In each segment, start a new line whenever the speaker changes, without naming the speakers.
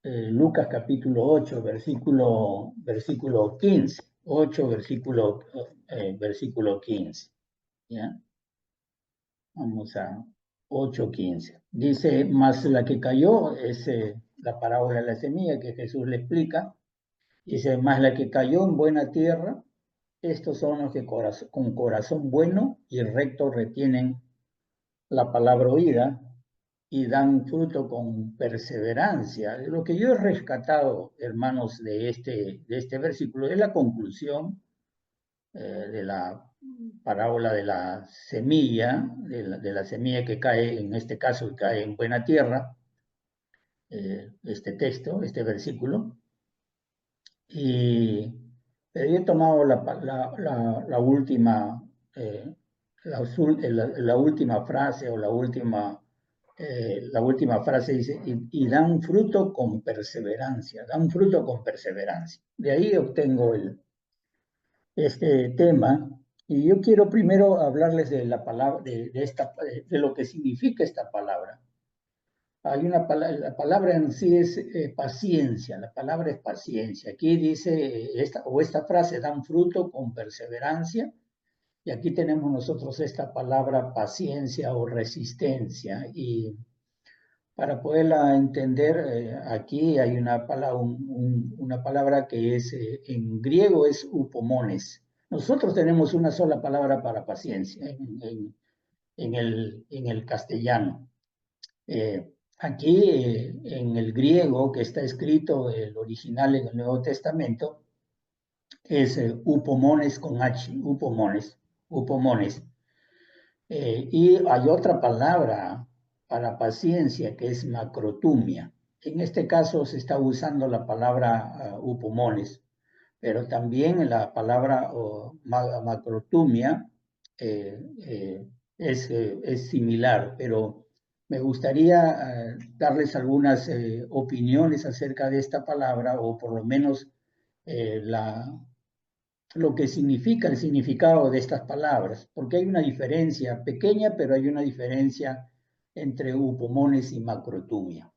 Lucas capítulo 8, versículo 15. 8, versículo 15. ¿Ya? Vamos a 8:15. Dice, más la que cayó, es la parábola de la semilla que Jesús le explica. Dice, más la que cayó en buena tierra, estos son los que con corazón bueno y recto retienen la palabra oída y dan fruto con perseverancia. Lo que yo he rescatado, hermanos, de este versículo es la conclusión de la parábola de la semilla, de la semilla que cae, en este caso, que cae en buena tierra, este texto, este versículo. Y he tomado la última, la última frase o la última frase dice, y dan fruto con perseverancia, dan fruto con perseverancia. De ahí obtengo este tema. Y yo quiero primero hablarles de la palabra, de lo que significa esta palabra. Hay la palabra en sí es paciencia, la palabra es paciencia. Aquí dice, esta frase, dan fruto con perseverancia, y aquí tenemos nosotros esta palabra paciencia o resistencia. Y para poderla entender, aquí hay una palabra que es, en griego es upomones. Nosotros tenemos una sola palabra para paciencia en el castellano. Aquí, en el griego que está escrito, el original en el Nuevo Testamento, es upomones con H, upomones. Y hay otra palabra para paciencia que es macrotumia. En este caso se está usando la palabra upomones, pero también la palabra macrotumia es similar, pero me gustaría darles algunas opiniones acerca de esta palabra, o por lo menos eh, la, lo que significa el significado de estas palabras, porque hay una diferencia pequeña, pero hay una diferencia entre upomones y macrotumia.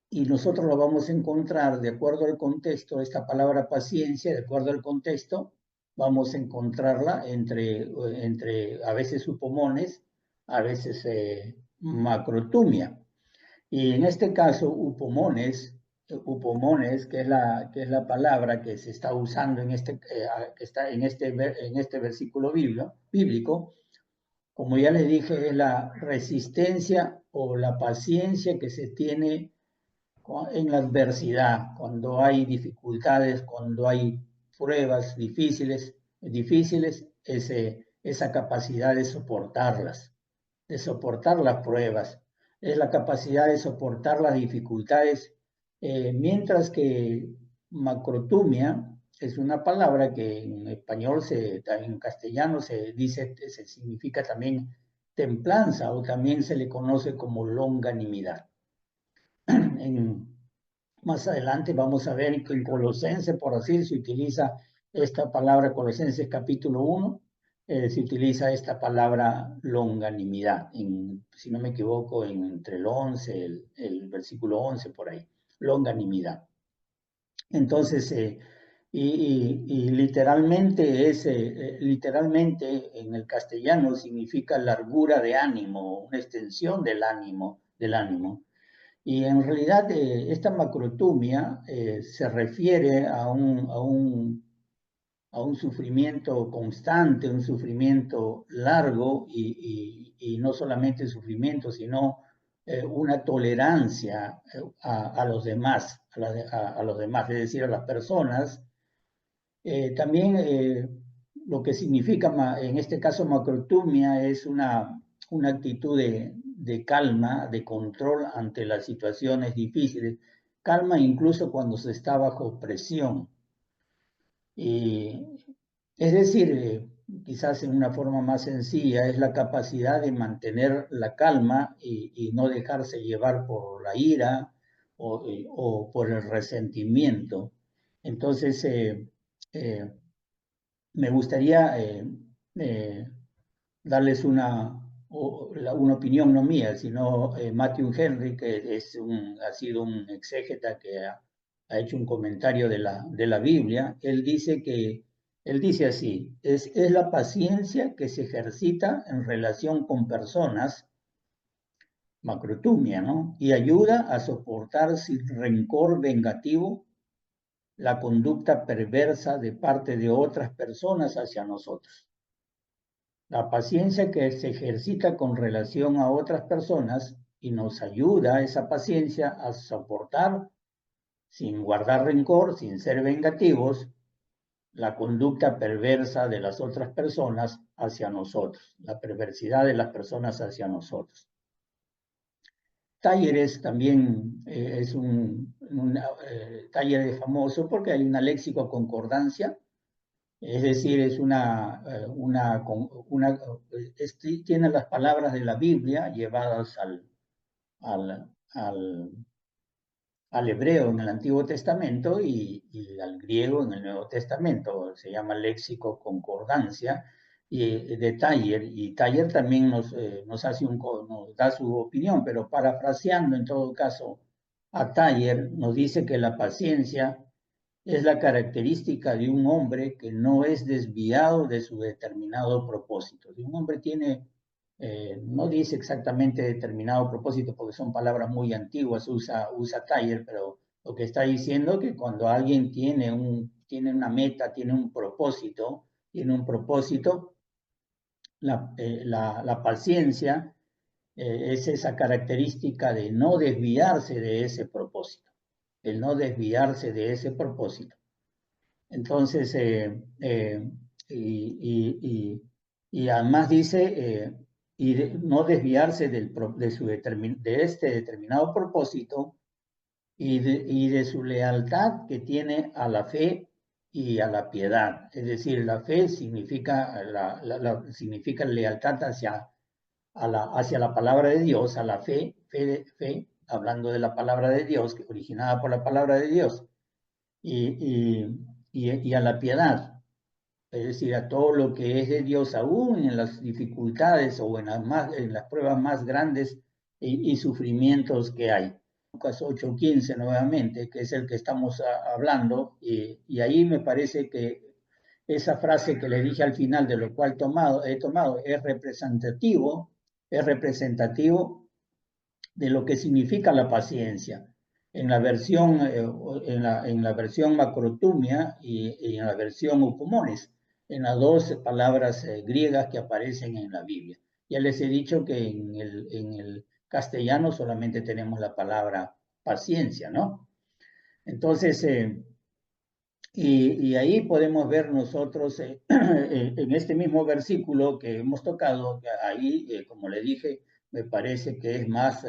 Y nosotros lo vamos a encontrar de acuerdo al contexto, esta palabra paciencia, de acuerdo al contexto, vamos a encontrarla entre a veces upomones, a veces macrotumia. Y en este caso, upomones, que es la palabra que se está usando que está en este versículo bíblico, como ya les dije, es la resistencia o la paciencia que se tiene en la adversidad, cuando hay dificultades, cuando hay pruebas difíciles, esa capacidad de soportar las pruebas, es la capacidad de soportar las dificultades, mientras que macrotumia es una palabra que en español, en castellano se dice, se significa también templanza, o también se le conoce como longanimidad. Más adelante vamos a ver que en Colosenses, por así se utiliza esta palabra, Colosenses capítulo 1, se utiliza esta palabra longanimidad, si no me equivoco, entre el 11, el versículo 11 por ahí, longanimidad. Entonces, y literalmente en el castellano significa largura de ánimo, una extensión del ánimo. Y en realidad esta macrotumia se refiere a un sufrimiento constante, un sufrimiento largo, y no solamente sufrimiento, sino una tolerancia a los demás, a los demás, es decir, a las personas. También lo que significa en este caso macrotumia es una actitud de calma, de control ante las situaciones difíciles, calma incluso cuando se está bajo presión. Y, es decir, quizás en una forma más sencilla, es la capacidad de mantener la calma y no dejarse llevar por la ira o por el resentimiento. Entonces, me gustaría darles una opinión no mía, sino Matthew Henry, que ha sido un exégeta que ha hecho un comentario de la Biblia. Él dice así: es la paciencia que se ejercita en relación con personas, macrotumia, ¿no? Y ayuda a soportar sin rencor vengativo la conducta perversa de parte de otras personas hacia nosotros. La paciencia que se ejercita con relación a otras personas y nos ayuda esa paciencia a soportar, sin guardar rencor, sin ser vengativos, la conducta perversa de las otras personas hacia nosotros, la perversidad de las personas hacia nosotros. Talleres también es Talleres famoso porque hay una léxico concordancia, es decir, es tiene las palabras de la Biblia llevadas al, al, al hebreo en el Antiguo Testamento y al griego en el Nuevo Testamento. Se llama léxico concordancia de Taller, y Taller también nos da su opinión, pero parafraseando en todo caso a Taller, nos dice que la paciencia es la característica de un hombre que no es desviado de su determinado propósito. Si un hombre tiene, no dice exactamente determinado propósito porque son palabras muy antiguas, usa Taller, pero lo que está diciendo es que cuando alguien tiene una meta, tiene un propósito, la paciencia es esa característica de no desviarse de ese propósito, el no desviarse de ese propósito. Entonces, y además dice, no desviarse de este determinado propósito y de su lealtad que tiene a la fe y a la piedad. Es decir, la fe significa, significa lealtad hacia la palabra de Dios, a la fe, hablando de la palabra de Dios, originada por la palabra de Dios, y, y a la piedad, es decir, a todo lo que es de Dios, aún en las dificultades o en las pruebas más grandes y sufrimientos que hay. Lucas 8:15 nuevamente, que es el que estamos hablando, y ahí me parece que esa frase que le dije al final, de lo cual he tomado, es representativo de lo que significa la paciencia. En la versión, en la versión macrotumia y en la versión upomones, en las dos palabras griegas que aparecen en la Biblia. Ya les he dicho que en el castellano solamente tenemos la palabra paciencia, ¿no? Entonces, y ahí podemos ver nosotros, en este mismo versículo que hemos tocado, ahí, como le dije, me parece que es más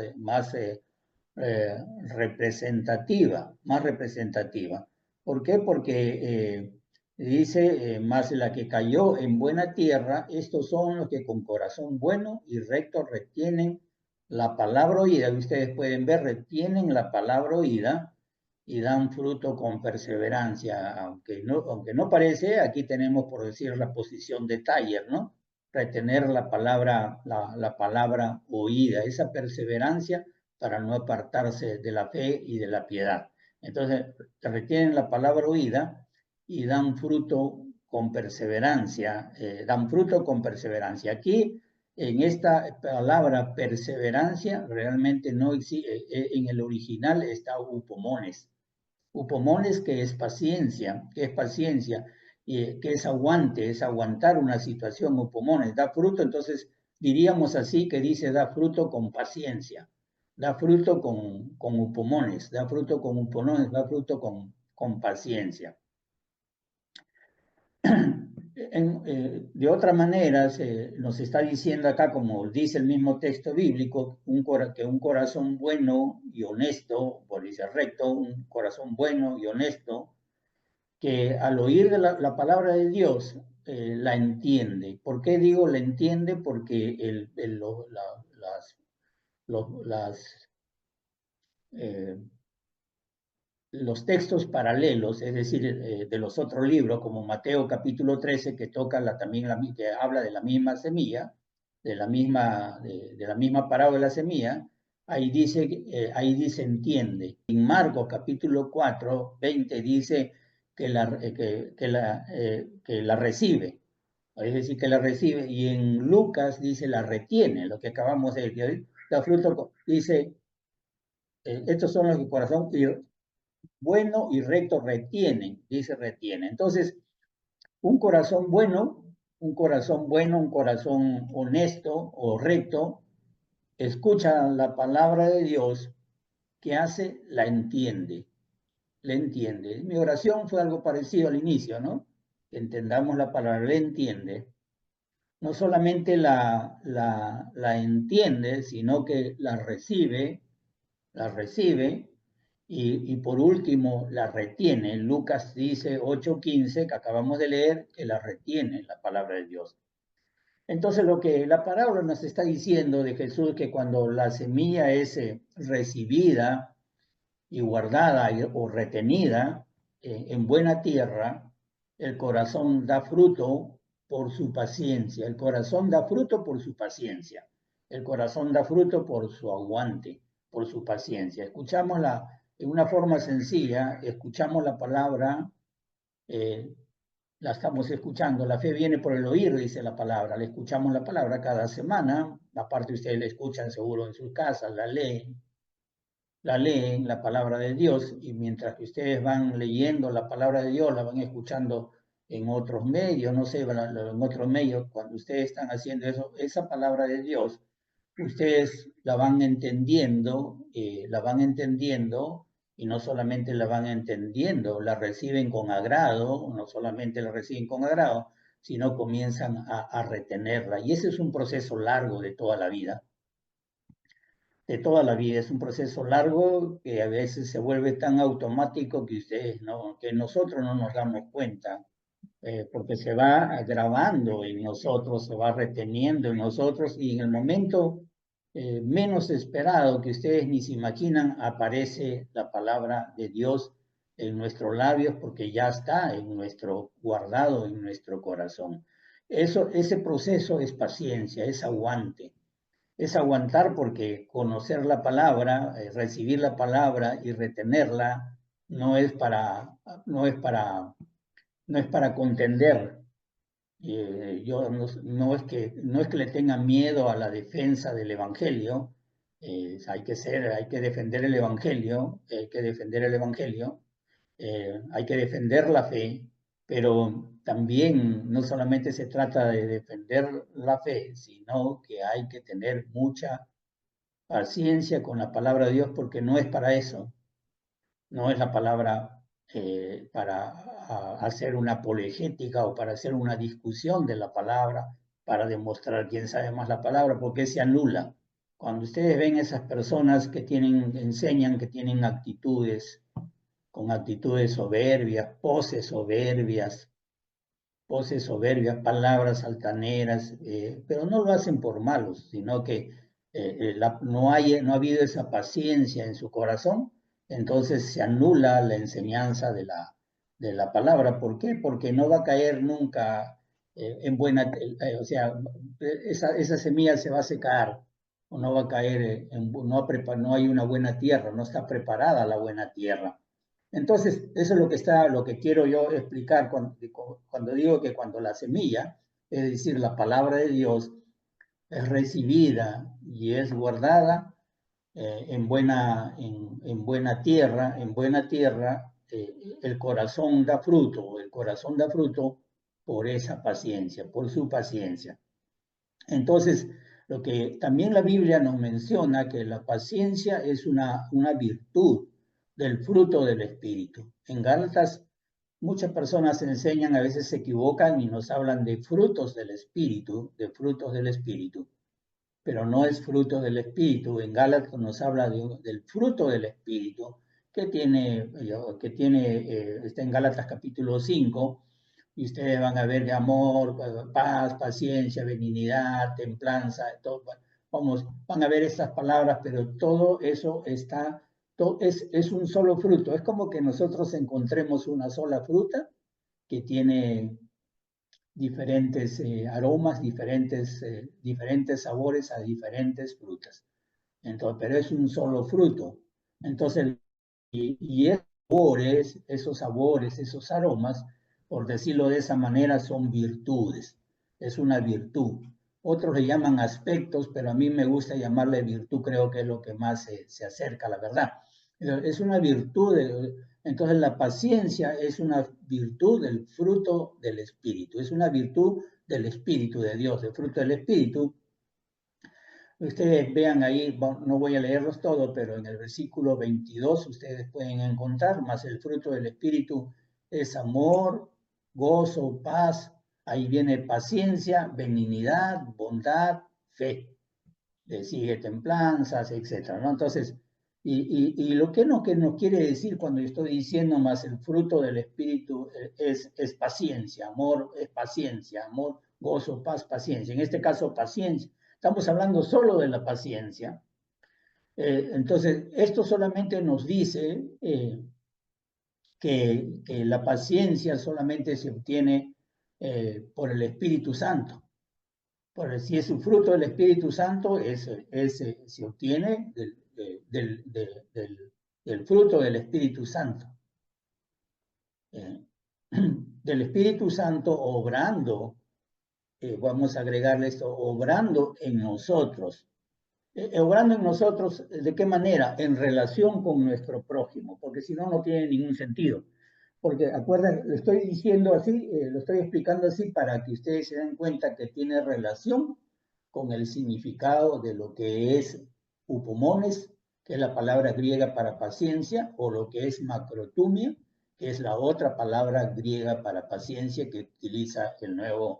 representativa, más representativa. ¿Por qué? Porque dice, más la que cayó en buena tierra, estos son los que con corazón bueno y recto retienen la palabra oída. Ustedes pueden ver, retienen la palabra oída y dan fruto con perseverancia, aunque no parece. Aquí tenemos, por decir, la posición de Taller, ¿no? Retener la palabra oída, esa perseverancia para no apartarse de la fe y de la piedad. Entonces, retienen la palabra oída y dan fruto con perseverancia, Aquí, en esta palabra perseverancia, realmente no existe, en el original está upomones. Upomones, que es paciencia, y que es aguante, es aguantar una situación. Upomones, da fruto, entonces diríamos así que dice da fruto con paciencia, da fruto con upomones, da fruto con upomones, da fruto con paciencia. De otra manera, nos está diciendo acá, como dice el mismo texto bíblico, que un corazón bueno y honesto, por decir recto, un corazón bueno y honesto, que al oír de la palabra de Dios la entiende. ¿Por qué digo la entiende? Porque eh, los textos paralelos, es decir, de los otros libros, como Mateo capítulo 13, que toca también que habla de la misma semilla, de la misma parábola de la semilla, ahí dice entiende. En Marcos capítulo 4, 20 dice que la recibe. Es decir, que la recibe. Y en Lucas dice la retiene, lo que acabamos de decir. Da fruto, dice, estos son los que corazón bueno y recto retienen, dice retiene. Entonces, un corazón bueno, un corazón bueno, un corazón honesto o recto, escucha la palabra de Dios, que hace, la entiende, le entiende. Mi oración fue algo parecido al inicio, ¿no? Que entendamos la palabra, le entiende. No solamente la entiende, sino que la recibe y por último la retiene. Lucas dice 8:15, que acabamos de leer, que la retiene la palabra de Dios. Entonces lo que la parábola nos está diciendo de Jesús, que cuando la semilla es recibida y guardada o retenida en buena tierra, el corazón da fruto por su paciencia. El corazón da fruto por su paciencia. El corazón da fruto por su aguante, por su paciencia. Escuchamos en una forma sencilla, escuchamos la palabra, la estamos escuchando. La fe viene por el oír, dice la palabra. Le escuchamos la palabra cada semana. Aparte ustedes la escuchan seguro en sus casas, la leen, la palabra de Dios, y mientras que ustedes van leyendo la palabra de Dios, la van escuchando en otros medios, no sé, en otros medios, cuando ustedes están haciendo eso, esa palabra de Dios, ustedes la van entendiendo, y no solamente la van entendiendo, la reciben con agrado, no solamente la reciben con agrado, sino comienzan a retenerla. Y ese es un proceso largo de toda la vida. De toda la vida. Es un proceso largo que a veces se vuelve tan automático que que nosotros no nos damos cuenta, porque se va grabando en nosotros, se va reteniendo en nosotros y en el momento menos esperado que ustedes ni se imaginan aparece la palabra de Dios en nuestros labios porque ya está en nuestro guardado, en nuestro corazón. Ese proceso es paciencia, es aguante. Es aguantar porque conocer la palabra, recibir la palabra y retenerla no es para, no es para, no es para contender. Yo no es que le tenga miedo a la defensa del evangelio. Hay que defender el evangelio, hay que defender el evangelio, hay que defender la fe, pero también no solamente se trata de defender la fe, sino que hay que tener mucha paciencia con la palabra de Dios, porque no es para eso, no es la palabra para hacer una apologética o para hacer una discusión de la palabra, para demostrar quién sabe más la palabra, porque se anula. Cuando ustedes ven esas personas que enseñan que tienen actitudes, con actitudes soberbias, poses soberbias, palabras altaneras, pero no lo hacen por malos, sino que no ha habido esa paciencia en su corazón, entonces se anula la enseñanza de la palabra. ¿Por qué? Porque no va a caer nunca en buena, o sea, esa semilla se va a secar, o no va a caer, no hay una buena tierra, no está preparada la buena tierra. Entonces, eso es lo que quiero yo explicar cuando digo que cuando la semilla, es decir, la palabra de Dios, es recibida y es guardada en buena tierra, el corazón da fruto por esa paciencia, por su paciencia. Entonces, lo que también la Biblia nos menciona, que la paciencia es una virtud del fruto del Espíritu. En Gálatas, muchas personas enseñan, a veces se equivocan y nos hablan de frutos del Espíritu, pero no es fruto del Espíritu. En Gálatas nos habla del fruto del Espíritu, está en Gálatas capítulo 5, y ustedes van a ver de amor, paz, paciencia, benignidad, templanza, todo, van a ver estas palabras, pero todo eso es un solo fruto. Es como que nosotros encontremos una sola fruta que tiene diferentes aromas, diferentes sabores a diferentes frutas. Entonces, pero es un solo fruto. Entonces, y esos sabores, esos aromas, por decirlo de esa manera, son virtudes. Es una virtud. Otros le llaman aspectos, pero a mí me gusta llamarle virtud, creo que es lo que más se acerca a la verdad. Es una virtud, entonces la paciencia es una virtud del fruto del Espíritu, es una virtud del Espíritu de Dios, del fruto del Espíritu. Ustedes vean ahí, no voy a leerlos todos, pero en el versículo 22 ustedes pueden encontrar, más el fruto del Espíritu es amor, gozo, paz, ahí viene paciencia, benignidad, bondad, fe, le sigue templanzas, etc. ¿no? Entonces, y lo que nos quiere decir cuando estoy diciendo más el fruto del Espíritu es paciencia, amor, es paciencia, amor, gozo, paz, paciencia. En este caso, paciencia. Estamos hablando solo de la paciencia. Entonces, esto solamente nos dice que la paciencia solamente se obtiene por el Espíritu Santo. Si es un fruto del Espíritu Santo, se obtiene del fruto del Espíritu Santo. Del Espíritu Santo obrando, vamos a agregarle esto, obrando en nosotros. Obrando en nosotros, ¿de qué manera? En relación con nuestro prójimo, porque si no, no tiene ningún sentido. Porque, acuérdense, lo estoy diciendo así, lo estoy explicando así para que ustedes se den cuenta que tiene relación con el significado de lo que es upomones, que es la palabra griega para paciencia, o lo que es macrotumia, que es la otra palabra griega para paciencia que utiliza el Nuevo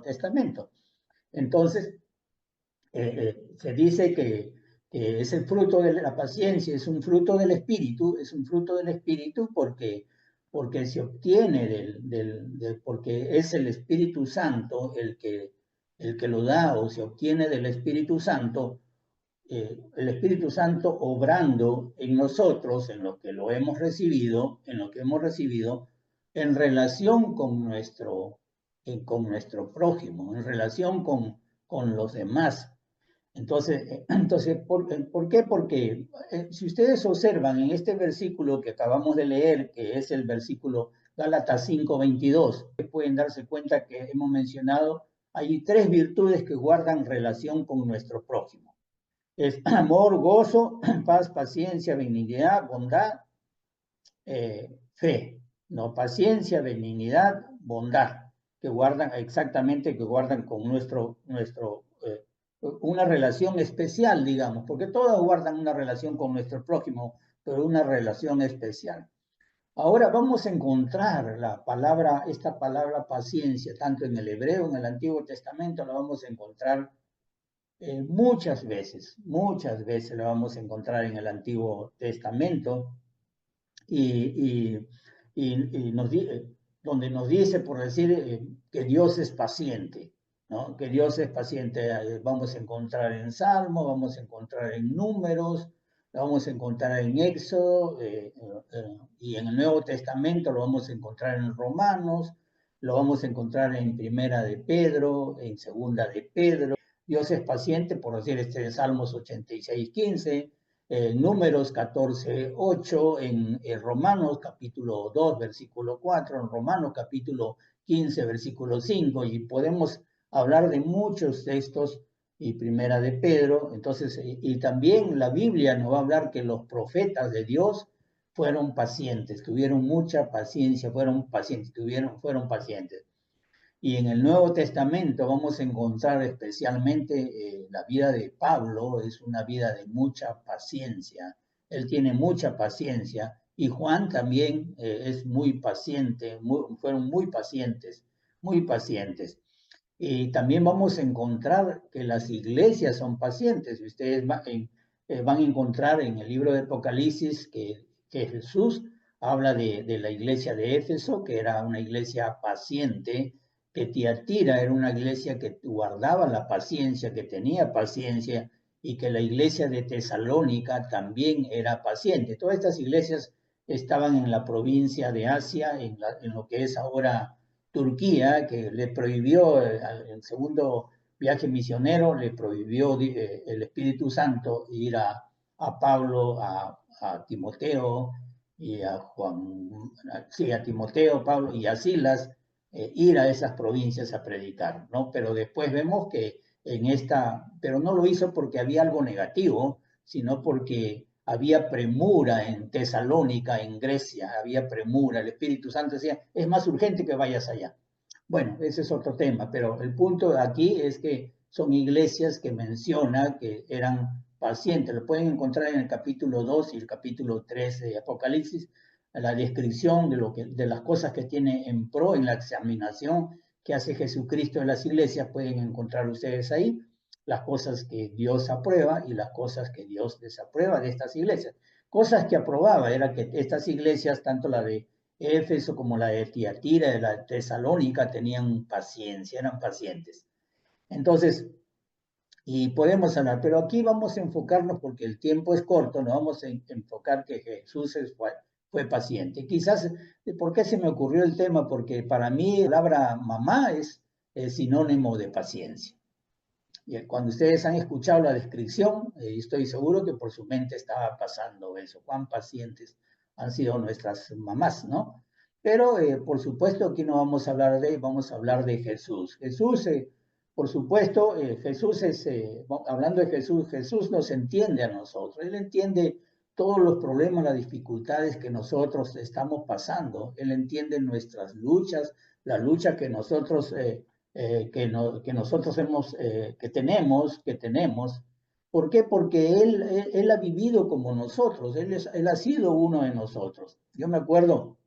Testamento. Entonces, se dice que es el fruto de la paciencia, es un fruto del Espíritu, porque se obtiene porque es el Espíritu Santo el que lo da, o se obtiene del Espíritu Santo, el Espíritu Santo obrando en nosotros, en lo que hemos recibido, en relación con nuestro prójimo, en relación con los demás. Entonces, ¿por qué? Porque si ustedes observan en este versículo que acabamos de leer, que es el versículo Gálatas 5:22, pueden darse cuenta que hemos mencionado, hay 3 virtudes que guardan relación con nuestro prójimo. Es amor, gozo, paz, paciencia, benignidad, bondad, fe. No, paciencia, benignidad, bondad, que guardan con una relación especial, digamos, porque todas guardan una relación con nuestro prójimo, pero una relación especial. Ahora vamos a encontrar esta palabra paciencia, tanto en el hebreo, en el Antiguo Testamento, la vamos a encontrar muchas veces la vamos a encontrar en el Antiguo Testamento, donde nos dice, por decir, que Dios es paciente, ¿no? Que Dios es paciente. Vamos a encontrar en Salmo, vamos a encontrar en Números, lo vamos a encontrar en Éxodo, y en el Nuevo Testamento lo vamos a encontrar en Romanos, lo vamos a encontrar en Primera de Pedro, en Segunda de Pedro. Dios es paciente, por decir, Salmos 86:15, Números 14:8, en Romanos capítulo 2, versículo 4, en Romanos capítulo 15, versículo 5, y podemos hablar de muchos textos, y Primera de Pedro. Entonces, y también la Biblia nos va a hablar que los profetas de Dios fueron pacientes, tuvieron mucha paciencia, fueron pacientes. Y en el Nuevo Testamento vamos a encontrar especialmente la vida de Pablo, es una vida de mucha paciencia. Él tiene mucha paciencia, y Juan también es muy paciente, fueron muy pacientes, muy pacientes. Y también vamos a encontrar que las iglesias son pacientes. Ustedes van a encontrar en el libro de Apocalipsis que Jesús habla de la iglesia de Éfeso, que era una iglesia paciente, que Tiatira era una iglesia que guardaba la paciencia, que tenía paciencia, y que la iglesia de Tesalónica también era paciente. Todas estas iglesias estaban en la provincia de Asia, en lo que es ahora Turquía, que le prohibió el segundo viaje misionero, le prohibió el Espíritu Santo ir a Pablo, a Timoteo y a Juan, sí, a Timoteo, Pablo y a Silas, ir a esas provincias a predicar, ¿no? Pero después vemos que en esta, pero no lo hizo porque había algo negativo, sino porque había premura en Tesalónica, en Grecia, había premura, el Espíritu Santo decía, es más urgente que vayas allá. Bueno, ese es otro tema, pero el punto aquí es que son iglesias que menciona que eran pacientes, lo pueden encontrar en el capítulo 2 y el capítulo 3 de Apocalipsis, la descripción de las cosas que tiene en pro, en la examinación que hace Jesucristo en las iglesias, pueden encontrar ustedes ahí las cosas que Dios aprueba y las cosas que Dios desaprueba de estas iglesias. Cosas que aprobaba era que estas iglesias, tanto la de Éfeso como la de Tiatira, de la Tesalónica, tenían paciencia, eran pacientes. Entonces, y podemos hablar, pero aquí vamos a enfocarnos porque el tiempo es corto, nos vamos a enfocar que Jesús fue paciente. Quizás, ¿por qué se me ocurrió el tema? Porque para mí la palabra mamá es sinónimo de paciencia. Y cuando ustedes han escuchado la descripción, estoy seguro que por su mente estaba pasando eso, cuán pacientes han sido nuestras mamás, ¿no? Pero por supuesto aquí no vamos a hablar de, vamos a hablar de Jesús. Jesús, por supuesto, Jesús es, hablando de Jesús, Jesús nos entiende a nosotros, Él entiende todos los problemas, las dificultades que nosotros estamos pasando, Él entiende nuestras luchas, la lucha que nosotros que nosotros hemos, que tenemos. ¿Por qué? Porque él ha vivido como nosotros, él ha sido uno de nosotros. Yo me acuerdo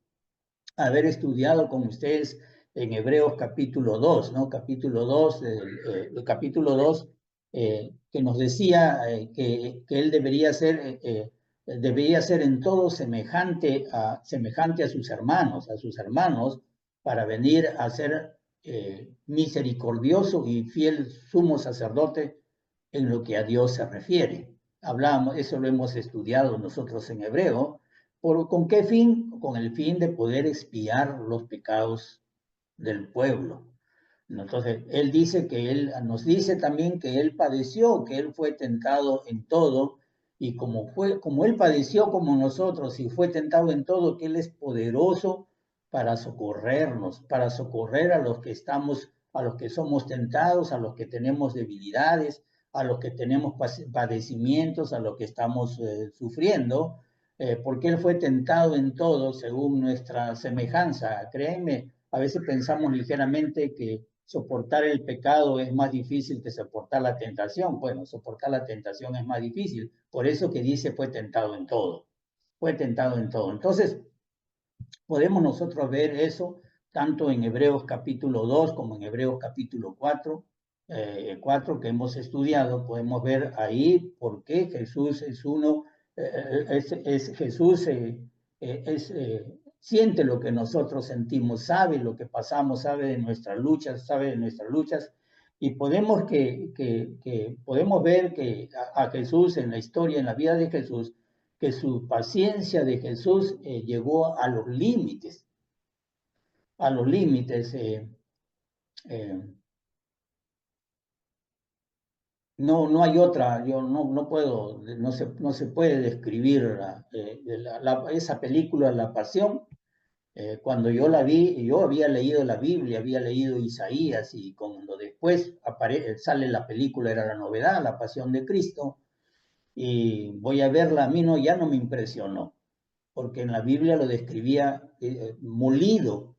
haber estudiado con ustedes en Hebreos capítulo 2, ¿no? Capítulo 2, el capítulo 2, que nos decía que él debería ser en todo semejante a sus hermanos, para venir a ser misericordioso y fiel sumo sacerdote en lo que a Dios se refiere. Hablamos, eso lo hemos estudiado nosotros en Hebreo. ¿Con qué fin? Con el fin de poder expiar los pecados del pueblo. Entonces, él dice que él nos dice también que él padeció, que él fue tentado en todo, y como él padeció como nosotros y fue tentado en todo, que él es poderoso para socorrernos, para socorrer a los que estamos, a los que somos tentados, a los que tenemos debilidades, a los que tenemos padecimientos, a los que estamos sufriendo, porque él fue tentado en todo según nuestra semejanza. Créanme, a veces pensamos ligeramente que soportar el pecado es más difícil que soportar la tentación. Bueno, soportar la tentación es más difícil. Por eso que dice fue tentado en todo. Fue tentado en todo. Entonces, podemos nosotros ver eso tanto en Hebreos capítulo 2 como en Hebreos capítulo 4 que hemos estudiado. Podemos ver ahí por qué Jesús es uno, Jesús siente lo que nosotros sentimos, sabe lo que pasamos, sabe de nuestras luchas, y podemos ver que a Jesús en la historia, en la vida de Jesús, que su paciencia de Jesús llegó a los límites, a los límites. Eh, no hay otra, yo no puedo, no se puede describir esa película, La Pasión. Cuando yo la vi, yo había leído la Biblia, había leído Isaías, y cuando después sale la película, era la novedad, La Pasión de Cristo, y voy a verla, a mí no, ya no me impresionó, porque en la Biblia lo describía molido,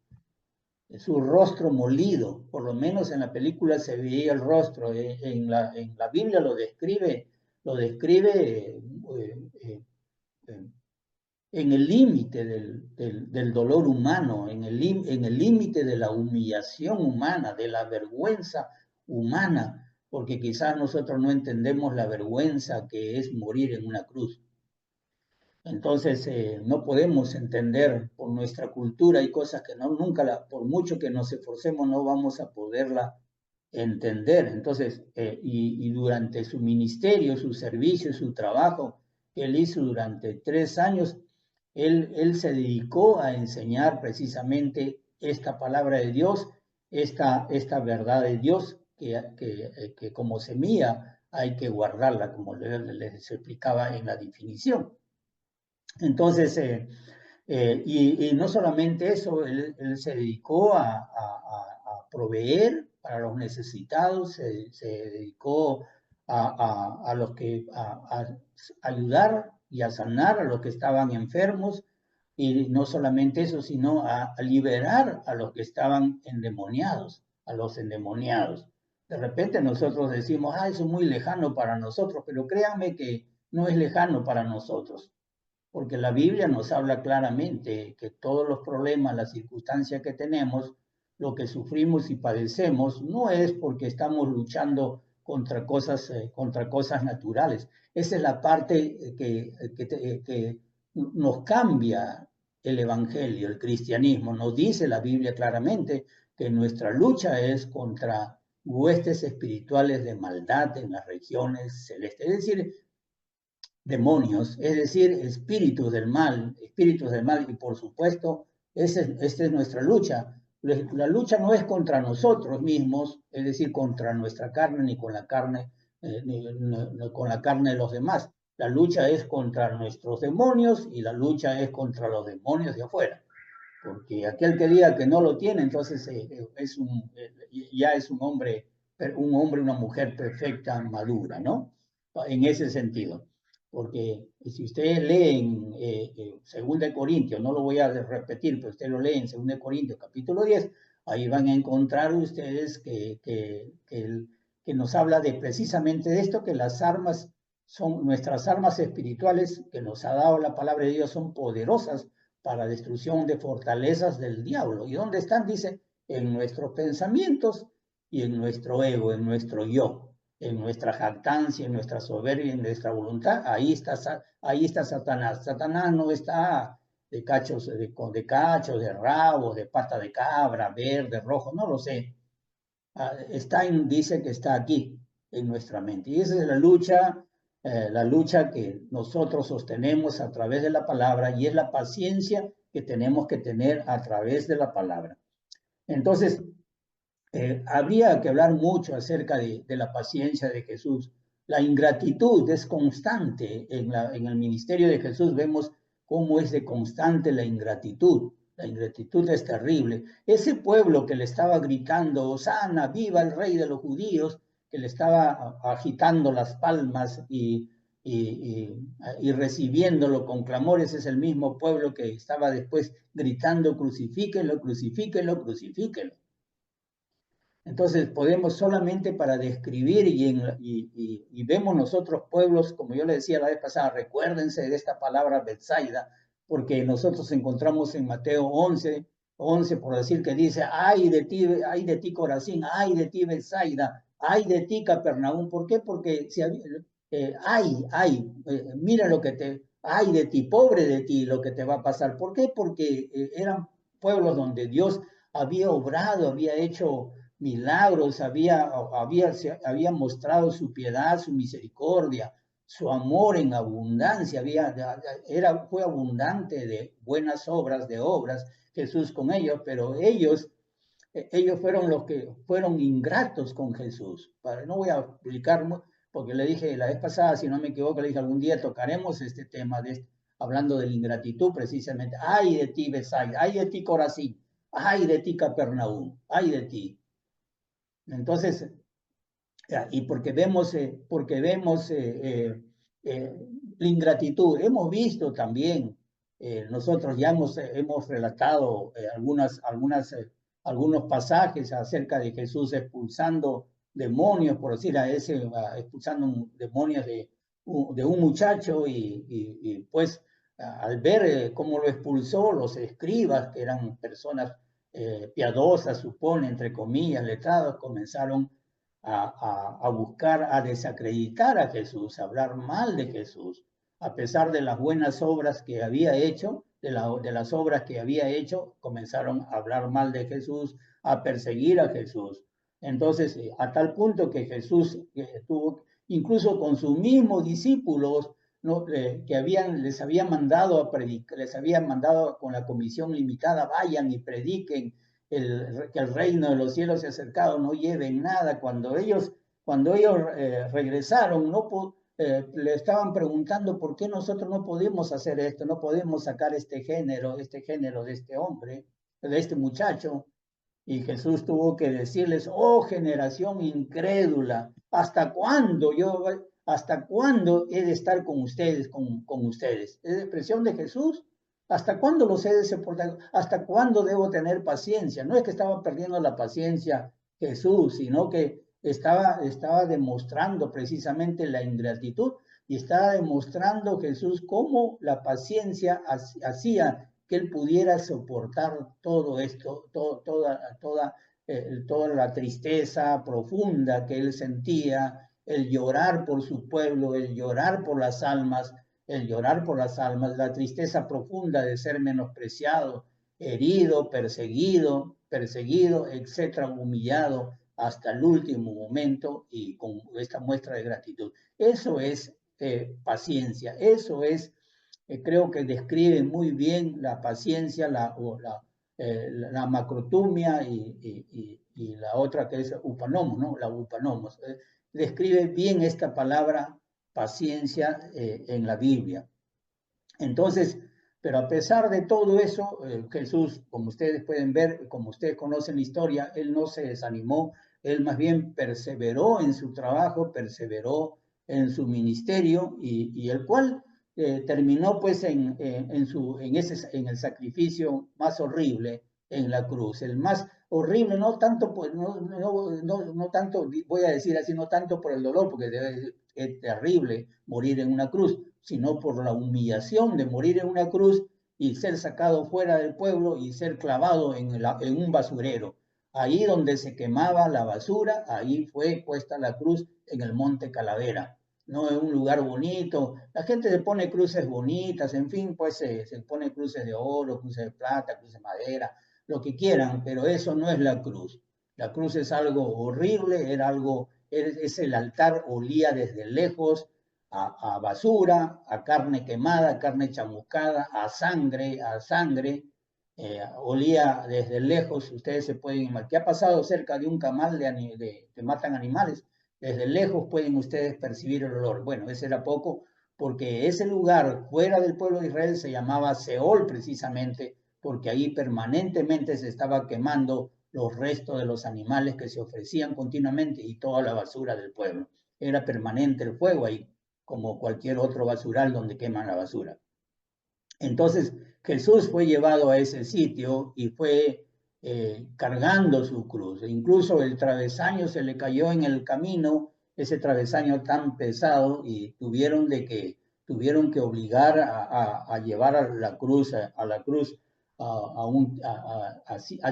su rostro molido, por lo menos en la película se veía el rostro, en la Biblia lo describe en el límite del dolor humano, en el límite de la humillación humana, de la vergüenza humana, porque quizás nosotros no entendemos la vergüenza que es morir en una cruz. Entonces, no podemos entender por nuestra cultura, hay cosas que nunca, por mucho que nos esforcemos, no vamos a poderla entender. Entonces, y durante su ministerio, su servicio, su trabajo que él hizo durante 3 años, él se dedicó a enseñar precisamente esta palabra de Dios, esta verdad de Dios, que como semilla hay que guardarla, como les explicaba en la definición. Entonces, y no solamente eso, él se dedicó a proveer para los necesitados, se dedicó a los que, a ayudar y a sanar a los que estaban enfermos, y no solamente eso, sino a liberar a los que estaban endemoniados, a los endemoniados. De repente nosotros decimos, eso es muy lejano para nosotros, pero créanme que no es lejano para nosotros, porque la Biblia nos habla claramente que todos los problemas, las circunstancias que tenemos, lo que sufrimos y padecemos, no es porque estamos luchando contra cosas naturales. Esa es la parte que nos cambia el Evangelio, el cristianismo. Nos dice la Biblia claramente que nuestra lucha es contra huestes espirituales de maldad en las regiones celestes. Es decir, demonios, es decir, espíritus del mal, y por supuesto, esta es nuestra lucha. La lucha no es contra nosotros mismos, es decir, contra nuestra carne, ni con la carne, ni con la carne de los demás. La lucha es contra nuestros demonios y la lucha es contra los demonios de afuera. Porque aquel que diga que no lo tiene, entonces ya es un hombre, una mujer perfecta, madura, ¿no? En ese sentido. Porque si usted lee en 2 Corintios, no lo voy a repetir, pero usted lo lee en 2 Corintios capítulo 10, ahí van a encontrar ustedes que nos habla de precisamente de esto, que las armas son nuestras armas espirituales que nos ha dado la palabra de Dios, son poderosas para destrucción de fortalezas del diablo. ¿Y dónde están? Dice, en nuestros pensamientos y en nuestro ego, en nuestro yo, en nuestra jactancia, en nuestra soberbia, en nuestra voluntad. Ahí está Satanás. Satanás no está de cachos, de rabo, de pata de cabra, verde, rojo, no lo sé. Dice que está aquí, en nuestra mente. Y esa es la lucha que nosotros sostenemos a través de la palabra, y es la paciencia que tenemos que tener a través de la palabra. Entonces, habría que hablar mucho acerca de la paciencia de Jesús. La ingratitud es constante. En el ministerio de Jesús vemos cómo es de constante la ingratitud. La ingratitud es terrible. Ese pueblo que le estaba gritando, Hosana, viva el rey de los judíos, que le estaba agitando las palmas y recibiéndolo con clamores, es el mismo pueblo que estaba después gritando, crucifíquenlo, crucifíquenlo, crucifíquenlo. Entonces podemos solamente para describir y vemos nosotros pueblos, como yo le decía la vez pasada, recuérdense de esta palabra Betsaida, porque nosotros encontramos en Mateo 11 por decir, que dice, ay de ti Corazín, ay de ti Betsaida, ay de ti Capernaum. ¿Por qué? Porque mira lo que ay de ti, pobre de ti, lo que te va a pasar. ¿Por qué? Porque eran pueblos donde Dios había obrado, había hecho milagros, había mostrado su piedad, su misericordia, su amor en abundancia, fue abundante de buenas obras, Jesús con ellos, pero ellos fueron los que fueron ingratos con Jesús. No voy a explicar, porque le dije la vez pasada, si no me equivoco, le dije algún día tocaremos este tema, hablando de la ingratitud precisamente. Ay de ti, Betsaida, ay de ti, Corazín, ay de ti, Capernaum, ay de ti. Entonces, y porque vemos la ingratitud, hemos visto también, nosotros ya hemos relatado algunos pasajes acerca de Jesús expulsando demonios, por decir expulsando demonios de un muchacho, y pues al ver cómo lo expulsó, los escribas, que eran personas piadosas, supone, entre comillas, letrados, comenzaron a buscar, a desacreditar a Jesús, a hablar mal de Jesús, a pesar de las buenas obras que había hecho, de las obras que había hecho, comenzaron a hablar mal de Jesús, a perseguir a Jesús. Entonces, a tal punto que Jesús tuvo, incluso con sus mismos discípulos, ¿no? Les había mandado a predicar, les había mandado con la comisión limitada, vayan y prediquen que el reino de los cielos se ha acercado, no lleven nada. Cuando ellos regresaron, le estaban preguntando por qué nosotros no podemos hacer esto, no podemos sacar este género de este hombre, de este muchacho. Y Jesús tuvo que decirles, oh generación incrédula, hasta cuándo he de estar con ustedes, con ustedes? Es la expresión de Jesús. ¿Hasta cuándo los he de soportar? ¿Hasta cuándo debo tener paciencia? No es que estaba perdiendo la paciencia Jesús, sino que estaba demostrando precisamente la ingratitud y estaba demostrando Jesús cómo la paciencia hacía que él pudiera soportar todo esto, toda la tristeza profunda que él sentía, el llorar por su pueblo, el llorar por las almas, la tristeza profunda de ser menospreciado, herido, perseguido, etcétera, humillado hasta el último momento y con esta muestra de gratitud. Eso es paciencia, eso es creo que describe muy bien la paciencia, la macrotumia y la otra que es upanomos, ¿no? La upanomos. Describe bien esta palabra paciencia en la Biblia. Entonces, pero a pesar de todo eso, Jesús, como ustedes pueden ver, como ustedes conocen la historia, él no se desanimó, él más bien perseveró en su trabajo, perseveró en su ministerio y el cual terminó pues en el sacrificio más horrible en la cruz, el más horrible, no tanto, pues, no tanto, voy a decir así, no tanto por el dolor, porque es terrible morir en una cruz, sino por la humillación de morir en una cruz y ser sacado fuera del pueblo y ser clavado en un basurero. Ahí donde se quemaba la basura, ahí fue puesta la cruz en el Monte Calavera. No es un lugar bonito. La gente se pone cruces bonitas, en fin, pues se pone cruces de oro, cruces de plata, cruces de madera, lo que quieran, pero eso no es la cruz. La cruz es algo horrible, es el altar, olía desde lejos a basura, a carne quemada, a carne chamuscada, a sangre, olía desde lejos. Ustedes se pueden imaginar, ¿qué ha pasado cerca de un camal que matan animales? Desde lejos pueden ustedes percibir el olor. Bueno, ese era poco, porque ese lugar fuera del pueblo de Israel se llamaba Seol precisamente, porque ahí permanentemente se estaba quemando los restos de los animales que se ofrecían continuamente y toda la basura del pueblo. Era permanente el fuego ahí, como cualquier otro basural donde queman la basura. Entonces Jesús fue llevado a ese sitio y fue cargando su cruz. E incluso el travesaño se le cayó en el camino, ese travesaño tan pesado, y tuvieron que obligar a llevar a la cruz a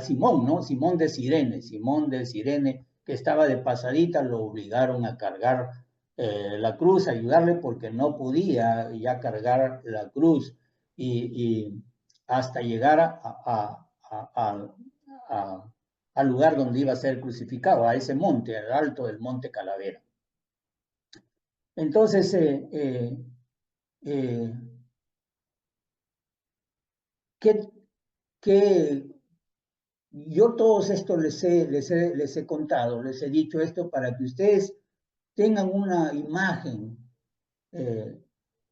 Simón, ¿no? Simón de Sirene, que estaba de pasadita, lo obligaron a cargar la cruz, a ayudarle porque no podía ya cargar la cruz y hasta llegar al lugar donde iba a ser crucificado, a ese monte, al alto del Monte Calavera. Entonces, yo todos estos les he contado, les he dicho esto para que ustedes tengan eh,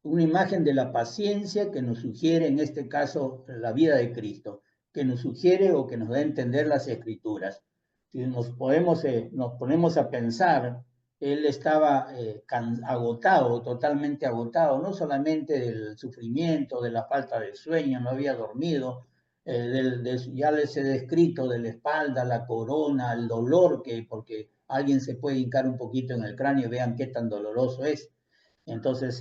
una imagen de la paciencia que nos sugiere, en este caso, la vida de Cristo, que nos sugiere o que nos da a entender las Escrituras. Si nos ponemos a pensar, él estaba agotado, totalmente agotado, no solamente del sufrimiento, de la falta de sueño, no había dormido, ya les he descrito de la espalda, la corona, el dolor, porque alguien se puede hincar un poquito en el cráneo y vean qué tan doloroso es. Entonces,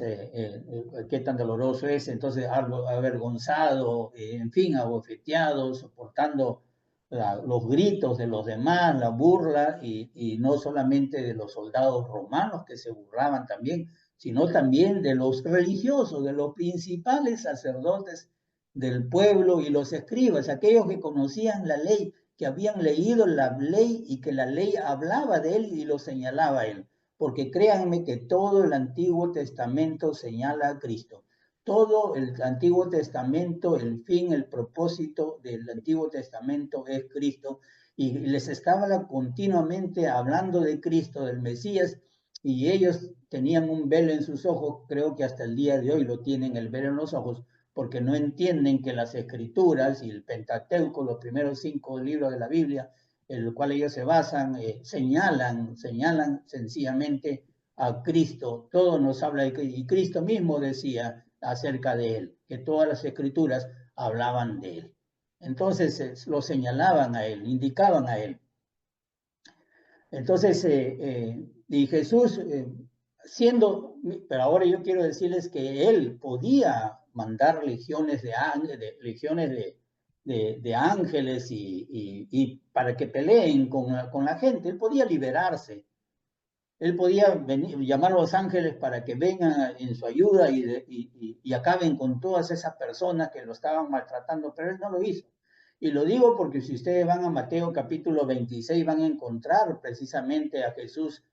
qué tan doloroso es, entonces avergonzado, en fin, abofeteado, soportando los gritos de los demás, la burla, y no solamente de los soldados romanos que se burlaban también, sino también de los religiosos, de los principales sacerdotes del pueblo y los escribas, aquellos que conocían la ley, que habían leído la ley y que la ley hablaba de él y lo señalaba a él. Porque créanme que todo el Antiguo Testamento señala a Cristo. todo el Antiguo Testamento, el fin, el propósito del Antiguo Testamento es Cristo, y les estaba continuamente hablando de Cristo, del Mesías, y ellos tenían un velo en sus ojos. Creo que hasta el día de hoy lo tienen, el velo en los ojos, porque no entienden que las Escrituras y el Pentateuco, los primeros 5 libros de la Biblia, en los cuales ellos se basan, señalan sencillamente a Cristo. Todo nos habla de Cristo, y Cristo mismo decía acerca de él, que todas las Escrituras hablaban de él. Entonces lo señalaban a él, indicaban a él. Entonces, y Jesús, pero ahora yo quiero decirles que él podía mandar legiones de ángeles y para que peleen con la gente. Él podía liberarse. Él podía llamar a los ángeles para que vengan en su ayuda y acaben con todas esas personas que lo estaban maltratando, pero él no lo hizo. Y lo digo porque si ustedes van a Mateo capítulo 26, van a encontrar precisamente a Jesús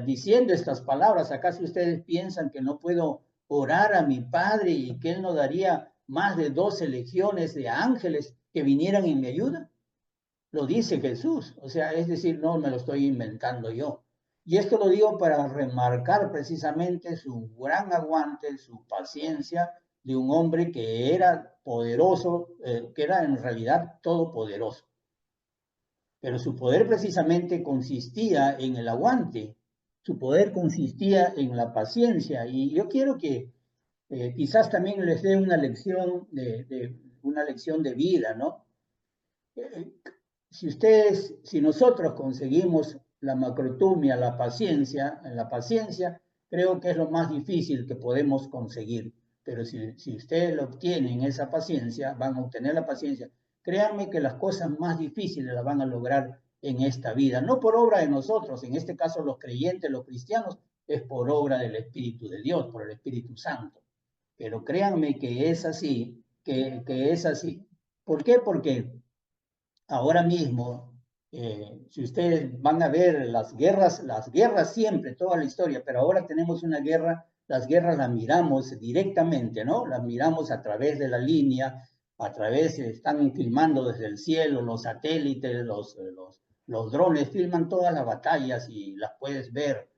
diciendo estas palabras. ¿Acaso ustedes piensan que no puedo orar a mi Padre y que Él no daría más de 12 legiones de ángeles que vinieran en mi ayuda? Lo dice Jesús. O sea, es decir, no me lo estoy inventando yo. Y esto lo digo para remarcar precisamente su gran aguante, su paciencia de un hombre que era poderoso, que era en realidad todopoderoso. Pero su poder precisamente consistía en el aguante, su poder consistía en la paciencia. Y yo quiero que quizás también les dé una lección de vida, ¿no? Si nosotros conseguimos la macrotumia, la paciencia, creo que es lo más difícil que podemos conseguir. Pero si ustedes lo obtienen, esa paciencia, van a obtener la paciencia, créanme que las cosas más difíciles las van a lograr en esta vida. No por obra de nosotros, en este caso los creyentes, los cristianos, es por obra del Espíritu de Dios, por el Espíritu Santo. Pero créanme que es así, que es así. ¿Por qué? Porque ahora mismo, si ustedes van a ver las guerras siempre, toda la historia, pero ahora tenemos una guerra, las guerras las miramos directamente, ¿no? Las miramos a través de la línea, están filmando desde el cielo, los satélites, los drones filman todas las batallas y las puedes ver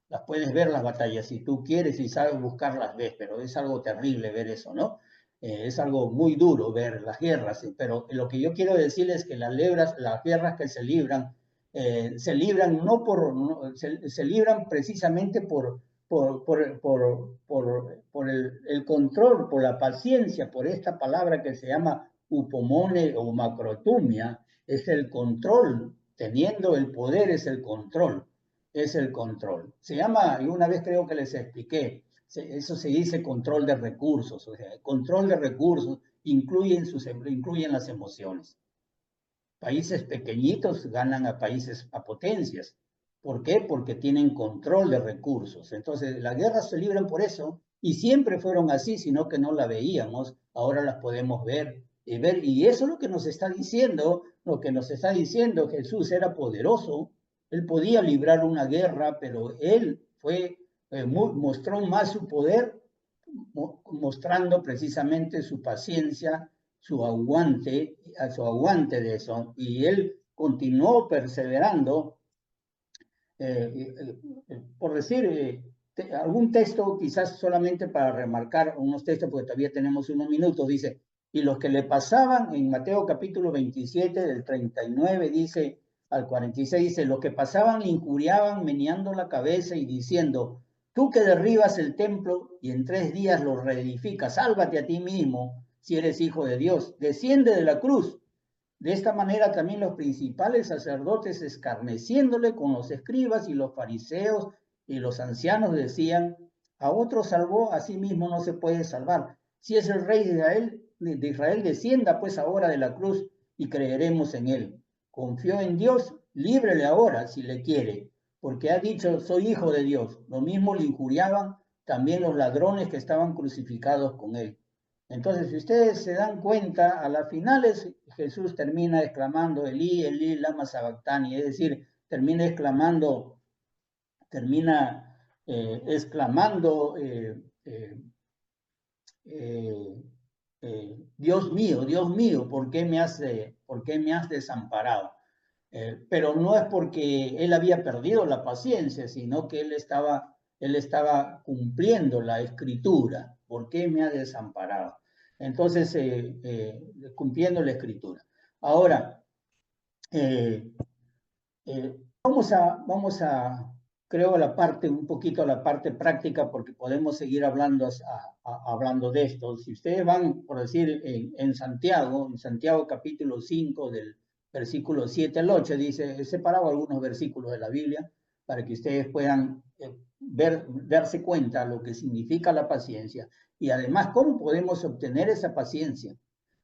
las batallas, si tú quieres y sabes buscarlas, ves, pero es algo terrible ver eso, ¿no? Es algo muy duro ver las guerras, pero lo que yo quiero decirles es que las guerras que se libran no por, no, se libran precisamente por el control, por la paciencia, por esta palabra que se llama upomone o macrotumia, es el control, teniendo el poder es el control. Es el control. Se llama, y una vez creo que les expliqué, eso se dice control de recursos. O sea, control de recursos incluyen las emociones. Países pequeñitos ganan a países, a potencias. ¿Por qué? Porque tienen control de recursos. Entonces, las guerras se libran por eso, y siempre fueron así, sino que no la veíamos, ahora las podemos ver. Y eso es lo que nos está diciendo, Jesús era poderoso, él podía librar una guerra, pero él mostró más su poder, mostrando precisamente su paciencia, su aguante de eso, y él continuó perseverando. Por decir algún texto, quizás solamente para remarcar unos textos, porque todavía tenemos unos minutos, dice, y los que le pasaban en Mateo capítulo 27, del 39, dice, al 46, dice, los que pasaban le injuriaban meneando la cabeza y diciendo, tú que derribas el templo y en 3 días lo reedificas, sálvate a ti mismo si eres hijo de Dios, desciende de la cruz. De esta manera también los principales sacerdotes, escarneciéndole con los escribas y los fariseos y los ancianos, decían, a otro salvó, a sí mismo no se puede salvar. Si es el rey de Israel, descienda pues ahora de la cruz y creeremos en él. Confió en Dios, líbrele ahora si le quiere, porque ha dicho, soy hijo de Dios. Lo mismo le injuriaban también los ladrones que estaban crucificados con él. Entonces, si ustedes se dan cuenta, a las finales Jesús termina exclamando, Elí, Elí, lama sabactani, es decir, termina exclamando, Dios mío, ¿por qué me has desamparado? Pero no es porque él había perdido la paciencia, sino que él estaba cumpliendo la escritura. ¿Por qué me ha desamparado? Entonces, cumpliendo la escritura. Ahora, eh, vamos a, creo, un poquito a la parte práctica, porque podemos seguir hablando de esto. Si ustedes van, por decir, en Santiago capítulo 5, del versículo 7 al 8, dice, he separado algunos versículos de la Biblia para que ustedes puedan darse cuenta lo que significa la paciencia y además cómo podemos obtener esa paciencia.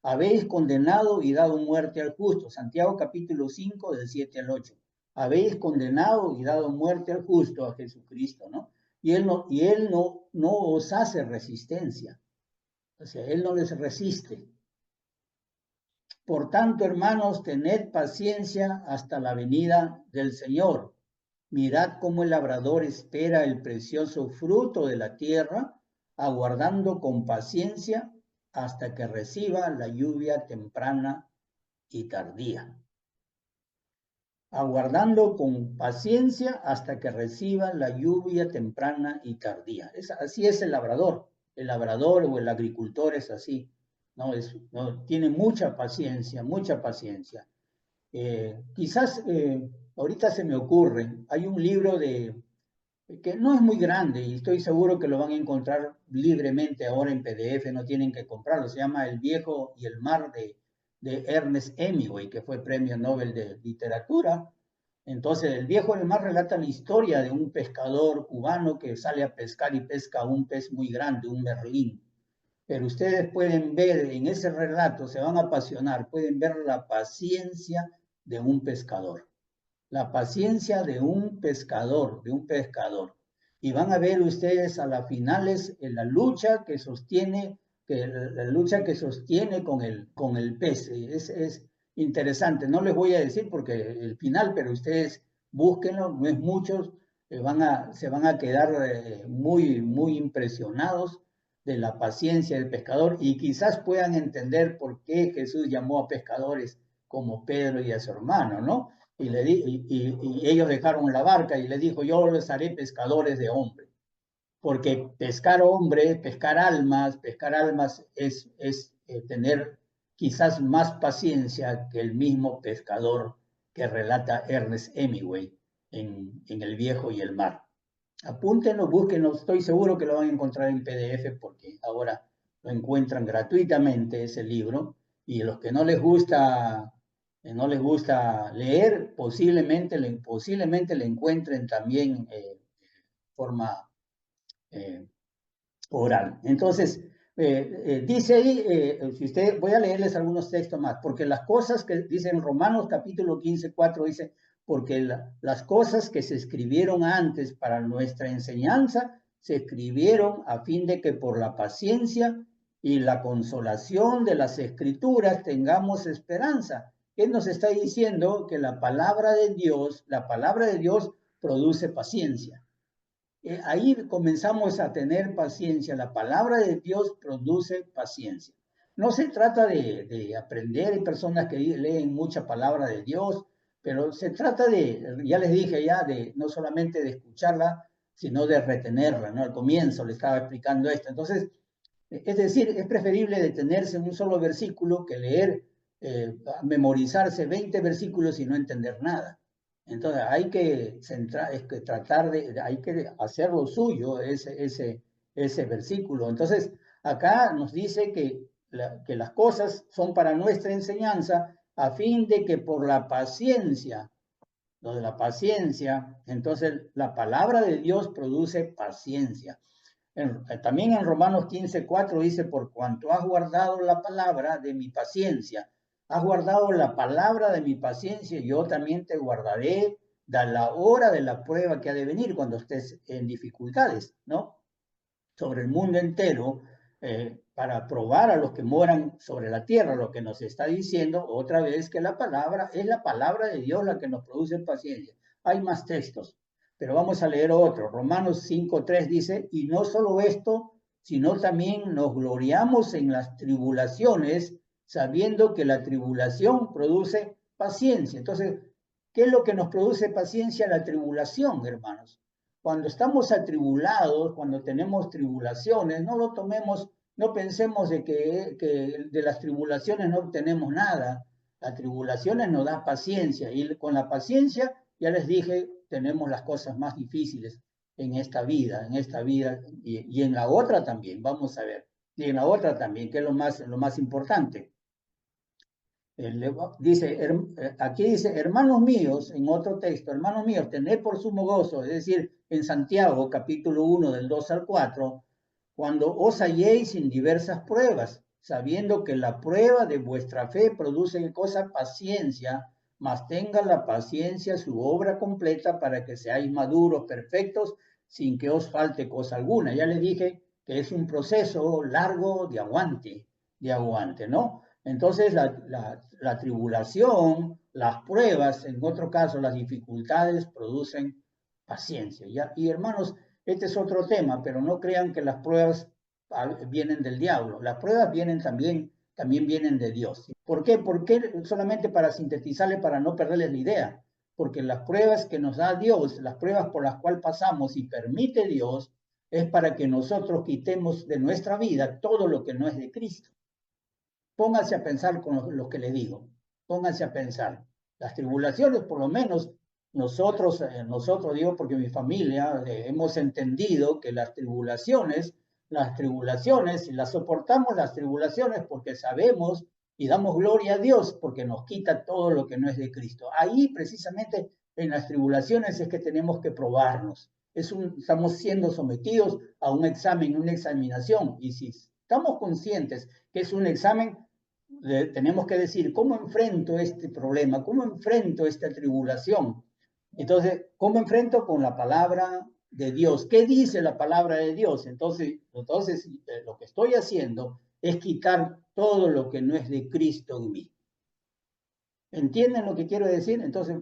Habéis condenado y dado muerte al justo. Santiago capítulo 5, del 7 al 8. Habéis condenado y dado muerte al justo, a Jesucristo, ¿no? Y él no os hace resistencia. O sea, él no les resiste. Por tanto, hermanos, tened paciencia hasta la venida del Señor. Mirad cómo el labrador espera el precioso fruto de la tierra, aguardando con paciencia hasta que reciba la lluvia temprana y tardía. Aguardando con paciencia hasta que reciba la lluvia temprana y tardía. Así es el labrador o el agricultor es así, ¿no? Tiene mucha paciencia, mucha paciencia. Quizás ahorita se me ocurre, hay un libro que no es muy grande y estoy seguro que lo van a encontrar libremente ahora en PDF, no tienen que comprarlo, se llama El viejo y el mar de Ernest Hemingway, que fue premio Nobel de literatura. Entonces, El viejo y el mar relata la historia de un pescador cubano que sale a pescar y pesca un pez muy grande, un merlín. Pero ustedes pueden ver en ese relato, se van a apasionar, pueden ver la paciencia de un pescador. La paciencia de un pescador. Y van a ver ustedes a las finales en la lucha que sostiene con el pez. Es interesante. No les voy a decir porque el final, pero ustedes búsquenlo, no es mucho, se van a quedar muy, muy impresionados de la paciencia del pescador y quizás puedan entender por qué Jesús llamó a pescadores como Pedro y a su hermano, ¿no? Y ellos dejaron la barca y le dijo, yo les haré pescadores de hombres, porque pescar hombres, pescar almas es tener quizás más paciencia que el mismo pescador que relata Ernest Hemingway en El viejo y el mar. Apúntenlo, búsquenlo, estoy seguro que lo van a encontrar en PDF porque ahora lo encuentran gratuitamente ese libro y los que no les gusta leer, posiblemente le encuentren también forma eh, oral. Entonces, dice ahí, si usted, voy a leerles algunos textos más, porque las cosas que dice en Romanos capítulo 15, 4, dice, porque las cosas que se escribieron antes para nuestra enseñanza, se escribieron a fin de que por la paciencia y la consolación de las escrituras tengamos esperanza. Él nos está diciendo que la palabra de Dios produce paciencia. Ahí comenzamos a tener paciencia. La palabra de Dios produce paciencia. No se trata de aprender, hay personas que leen mucha palabra de Dios, pero se trata ya les dije ya, de no solamente de escucharla, sino de retenerla, ¿no? Al comienzo le estaba explicando esto. Entonces, es decir, es preferible detenerse en un solo versículo que leer, memorizarse 20 versículos y no entender nada. Entonces hay que hay que hacer lo suyo ese versículo. Entonces acá nos dice que las cosas son para nuestra enseñanza a fin de que por la paciencia, lo de la paciencia, entonces la palabra de Dios produce paciencia. También en Romanos 15:4 dice, por cuanto has guardado la palabra de mi paciencia, has guardado la palabra de mi paciencia, yo también te guardaré de la hora de la prueba que ha de venir cuando estés en dificultades, ¿no? Sobre el mundo entero, para probar a los que moran sobre la tierra, lo que nos está diciendo otra vez que la palabra es la palabra de Dios la que nos produce paciencia. Hay más textos, pero vamos a leer otro. Romanos 5:3 dice, y no solo esto, sino también nos gloriamos en las tribulaciones, sabiendo que la tribulación produce paciencia. Entonces, ¿qué es lo que nos produce paciencia? La tribulación, hermanos. Cuando estamos atribulados, cuando tenemos tribulaciones, no lo tomemos, no pensemos de que de las tribulaciones no obtenemos nada. Las tribulaciones nos dan paciencia y con la paciencia, ya les dije, tenemos las cosas más difíciles en esta vida y en la otra también, vamos a ver, y en la otra también, que es lo más importante. Dice, aquí dice, hermanos míos, en otro texto, hermanos míos, tened por sumo gozo, es decir, en Santiago, capítulo 1, del 2 al 4, cuando os halléis en diversas pruebas, sabiendo que la prueba de vuestra fe produce cosa paciencia, mas tenga la paciencia su obra completa para que seáis maduros, perfectos, sin que os falte cosa alguna. Ya les dije que es un proceso largo de aguante, ¿no? Entonces, la tribulación, las pruebas, en otro caso, las dificultades producen paciencia. ¿Ya? Y hermanos, este es otro tema, pero no crean que las pruebas vienen del diablo. Las pruebas también vienen de Dios. ¿Por qué? Porque solamente para sintetizarle, para no perderles la idea. Porque las pruebas que nos da Dios, las pruebas por las cuales pasamos y permite Dios, es para que nosotros quitemos de nuestra vida todo lo que no es de Cristo. Pónganse a pensar con lo que les digo. Pónganse a pensar. Las tribulaciones, por lo menos, nosotros digo porque mi familia hemos entendido que las tribulaciones, las soportamos las tribulaciones porque sabemos y damos gloria a Dios porque nos quita todo lo que no es de Cristo. Ahí precisamente en las tribulaciones es que tenemos que probarnos. Estamos siendo sometidos a un examen, una examinación. Y si estamos conscientes que es un examen, tenemos que decir, ¿cómo enfrento este problema? ¿Cómo enfrento esta tribulación? Entonces, ¿cómo enfrento? Con la palabra de Dios. ¿Qué dice la palabra de Dios? Entonces lo que estoy haciendo es quitar todo lo que no es de Cristo en mí. ¿Entienden lo que quiero decir? Entonces,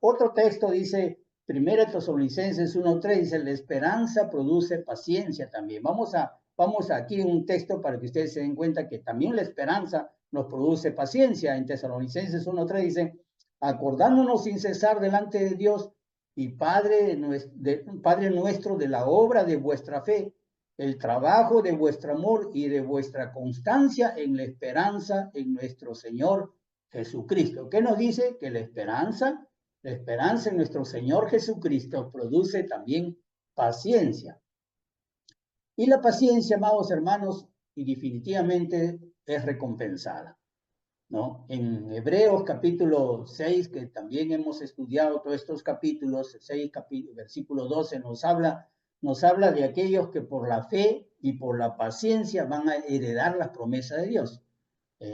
otro texto dice, 1 Tesalonicenses 1:3, dice, la esperanza produce paciencia también. Vamos aquí un texto para que ustedes se den cuenta que también la esperanza nos produce paciencia. En Tesalonicenses 1:3 dice, acordándonos sin cesar delante de Dios y Padre nuestro de la obra de vuestra fe, el trabajo de vuestro amor y de vuestra constancia en la esperanza en nuestro Señor Jesucristo. ¿Qué nos dice? Que la esperanza en nuestro Señor Jesucristo produce también paciencia. Y la paciencia, amados hermanos, y definitivamente es recompensada, ¿no? En Hebreos capítulo 6, que también hemos estudiado todos estos capítulos, 6, versículo 12, nos habla de aquellos que por la fe y por la paciencia van a heredar las promesas de Dios.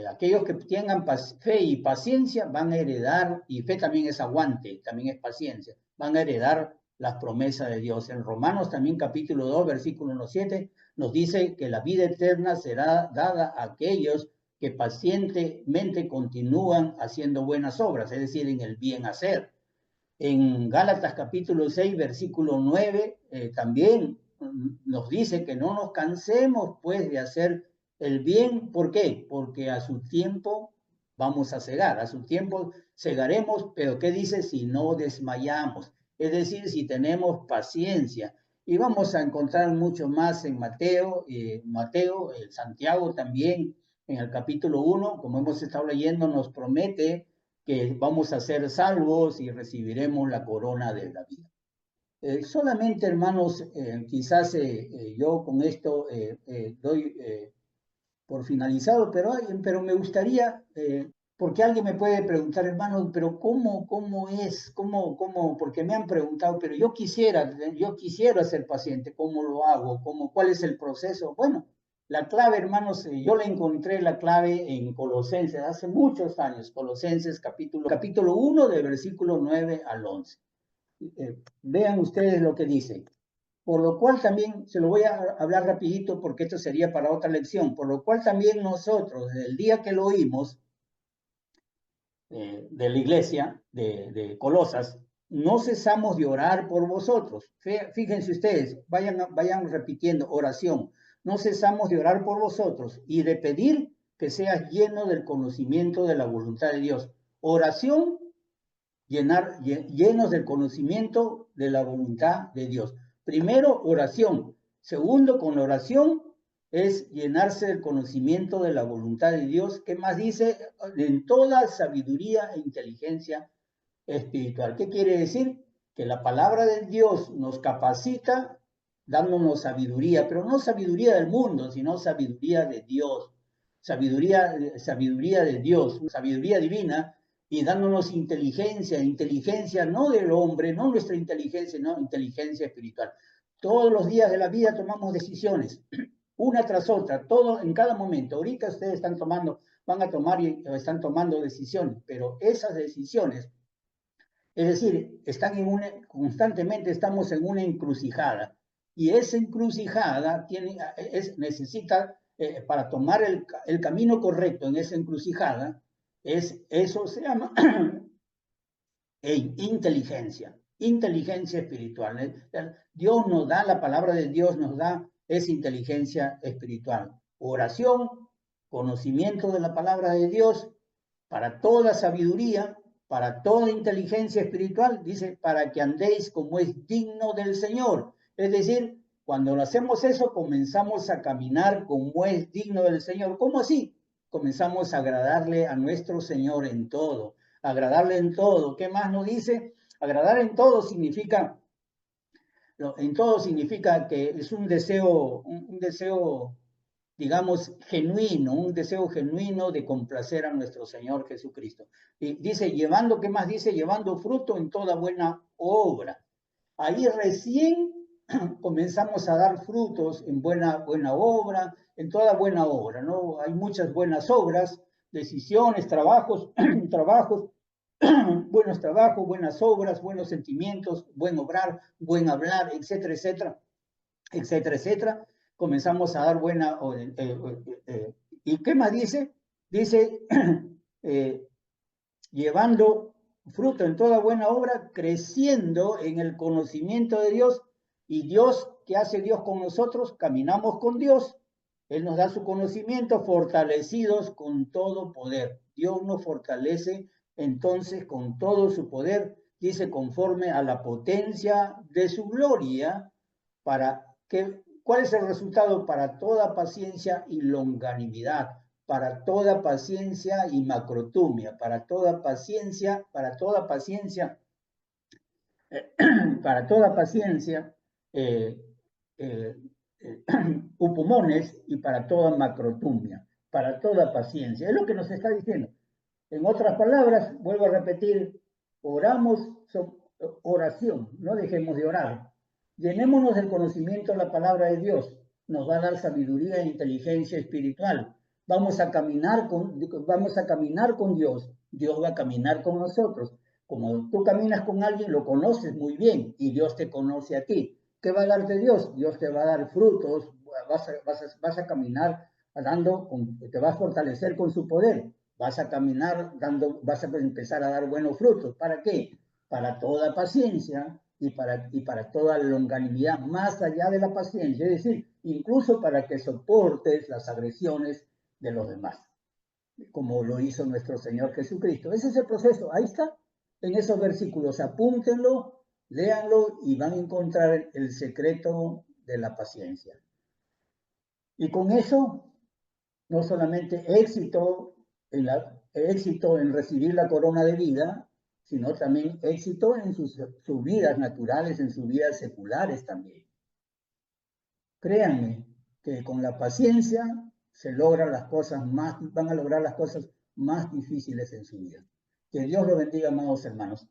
Aquellos que tengan fe y paciencia van a heredar, y fe también es aguante, también es paciencia, van a heredar las promesas de Dios. En Romanos también capítulo 2, versículo 7, nos dice que la vida eterna será dada a aquellos que pacientemente continúan haciendo buenas obras, es decir, en el bien hacer. En Gálatas capítulo 6, versículo 9, también nos dice que no nos cansemos pues de hacer el bien. ¿Por qué? Porque a su tiempo vamos a cegar, a su tiempo cegaremos, pero ¿qué dice? Si no desmayamos, es decir, si tenemos paciencia. Y vamos a encontrar mucho más en Mateo, Santiago también, en el capítulo 1, como hemos estado leyendo, nos promete que vamos a ser salvos y recibiremos la corona de la vida. Solamente, hermanos, quizás yo con esto doy por finalizado, pero me gustaría, porque alguien me puede preguntar, hermano, pero ¿cómo es? ¿Cómo? Porque me han preguntado, pero yo quisiera ser paciente, ¿cómo lo hago? ¿Cuál es el proceso? Bueno, la clave, hermanos, yo la encontré la clave en Colosenses, hace muchos años, Colosenses capítulo 1, de versículo 9 al 11. Vean ustedes lo que dice. Por lo cual también, se lo voy a hablar rapidito porque esto sería para otra lección, por lo cual también nosotros, desde el día que lo oímos, de la iglesia de Colosas, no cesamos de orar por vosotros. Fíjense ustedes, vayan repitiendo, oración. No cesamos de orar por vosotros y de pedir que seas lleno del conocimiento de la voluntad de Dios. Oración, llenos del conocimiento de la voluntad de Dios. Primero, oración. Segundo, con oración es llenarse del conocimiento de la voluntad de Dios. ¿Qué más dice? En toda sabiduría e inteligencia espiritual. ¿Qué quiere decir? Que la palabra de Dios nos capacita dándonos sabiduría, pero no sabiduría del mundo, sino sabiduría de Dios, sabiduría de Dios, sabiduría divina, y dándonos inteligencia no del hombre, no nuestra inteligencia, no inteligencia espiritual. Todos los días de la vida tomamos decisiones, una tras otra, todo en cada momento. Ahorita ustedes van a tomar y están tomando decisiones, pero esas decisiones, es decir, constantemente estamos en una encrucijada, y esa encrucijada necesita, para tomar el camino correcto en esa encrucijada, eso se llama inteligencia espiritual. Dios nos da, la palabra de Dios nos da esa inteligencia espiritual. Oración, conocimiento de la palabra de Dios, para toda sabiduría, para toda inteligencia espiritual, dice, para que andéis como es digno del Señor. Es decir, cuando hacemos eso, comenzamos a caminar como es digno del Señor. ¿Cómo así? Comenzamos a agradarle a nuestro Señor en todo, agradarle en todo. ¿Qué más nos dice? Agradar en todo significa que es un deseo, digamos, genuino, un deseo genuino de complacer a nuestro Señor Jesucristo. Y dice, ¿qué más dice? Llevando fruto en toda buena obra. Ahí recién comenzamos a dar frutos en buena obra, en toda buena obra, ¿no? Hay muchas buenas obras, decisiones, trabajos, buenos trabajos, buenas obras, buenos sentimientos, buen obrar, buen hablar, etcétera, etcétera, etcétera, etcétera. Comenzamos a dar ¿y qué más dice? Dice, llevando fruto en toda buena obra, creciendo en el conocimiento de Dios. Y Dios, ¿qué hace Dios con nosotros? Caminamos con Dios. Él nos da su conocimiento, fortalecidos con todo poder. Dios nos fortalece entonces con todo su poder, dice, conforme a la potencia de su gloria, ¿cuál es el resultado? Para toda paciencia y longanimidad, para toda paciencia y macrotumia, para toda paciencia, eh, eh, upumones, y para toda macrotumia, para toda paciencia. Es lo que nos está diciendo. En otras palabras, vuelvo a repetir, oración, no dejemos de orar. Llenémonos del conocimiento de la palabra de Dios. Nos va a dar sabiduría e inteligencia espiritual. Vamos a caminar con Dios. Dios va a caminar con nosotros. Como tú caminas con alguien, lo conoces muy bien y Dios te conoce a ti. ¿Qué va a darte Dios? Dios te va a dar frutos, vas a caminar te vas a fortalecer con su poder. Vas a caminar vas a empezar a dar buenos frutos. ¿Para qué? Para toda paciencia y para toda longanimidad, más allá de la paciencia, es decir, incluso para que soportes las agresiones de los demás, como lo hizo nuestro Señor Jesucristo. Ese es el proceso, ahí está, en esos versículos, apúntenlo, léanlo y van a encontrar el secreto de la paciencia. Y con eso, no solamente éxito en recibir la corona de vida, sino también éxito en sus vidas naturales, en sus vidas seculares también. Créanme que con la paciencia van a lograr las cosas más difíciles en su vida. Que Dios lo bendiga, amados hermanos.